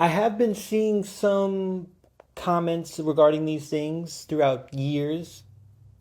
I have been seeing some comments regarding these things throughout years,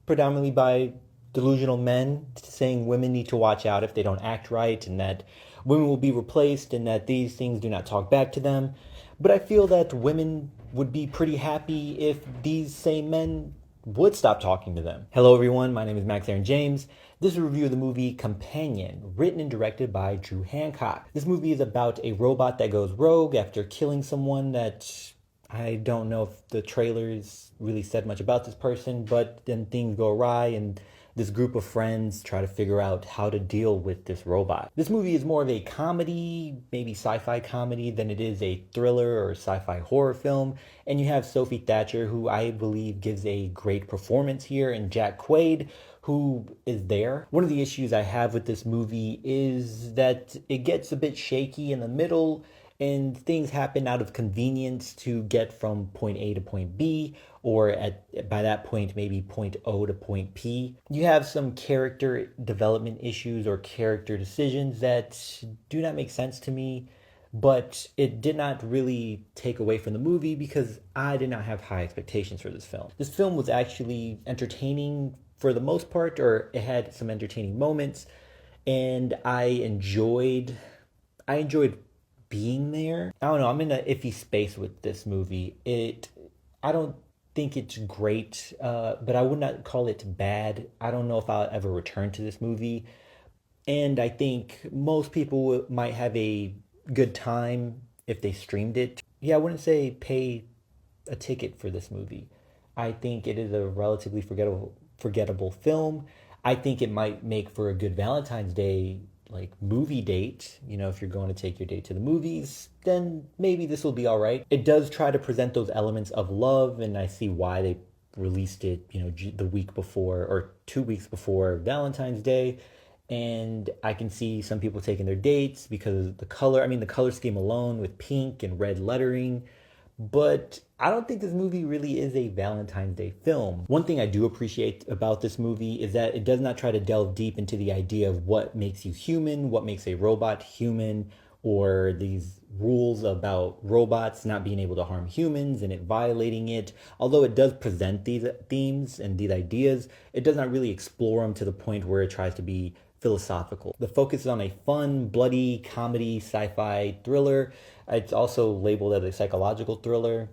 predominantly by delusional men saying women need to watch out if they don't act right and that women will be replaced and that these things do not talk back to them. But I feel that women would be pretty happy if these same men would stop talking to them. Hello, everyone. My name is Max Aaron James. This is a review of the movie Companion, written and directed by Drew Hancock. This movie is about a robot that goes rogue after killing someone that I don't know if the trailers really said much about this person, but then things go awry and this group of friends try to figure out how to deal with this robot. This movie is more of a comedy, maybe sci-fi comedy, than it is a thriller or sci-fi horror film. And you have Sophie Thatcher, who I believe gives a great performance here, and Jack Quaid, who is there. One of the issues I have with this movie is that it gets a bit shaky in the middle and things happen out of convenience to get from point A to point B, or at by that point maybe point O to point P. You have some character development issues or character decisions that do not make sense to me, but it did not really take away from the movie because I did not have high expectations for this film. This film was actually entertaining for the most part, or it had some entertaining moments, and I enjoyed being there. I don't know. I'm in an iffy space with this movie. I don't think it's great, but I would not call it bad. I don't know if I'll ever return to this movie. And I think most people might have a good time if they streamed it. Yeah, I wouldn't say pay a ticket for this movie. I think it is a relatively forgettable film. I think it might make for a good Valentine's Day like movie date. If you're going to take your date to the movies, then maybe this will be all right. It does try to present those elements of love, and I see why they released it, the week before or 2 weeks before Valentine's Day. And I can see some people taking their dates because of the color. I mean, the color scheme alone with pink and red lettering. But I don't think this movie really is a Valentine's Day film. One thing I do appreciate about this movie is that it does not try to delve deep into the idea of what makes you human, what makes a robot human, or these rules about robots not being able to harm humans and it violating it. Although it does present these themes and these ideas, it does not really explore them to the point where it tries to be philosophical. The focus is on a fun, bloody comedy, sci-fi thriller. It's also labeled as a psychological thriller.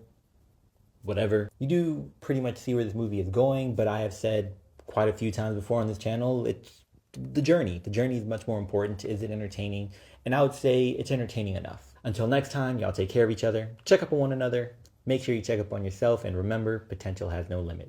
Whatever. You do pretty much see where this movie is going, but I have said quite a few times before on this channel, it's the journey. The journey is much more important. Is it entertaining? And I would say it's entertaining enough. Until next time, y'all take care of each other, check up on one another, make sure you check up on yourself, and remember, potential has no limit.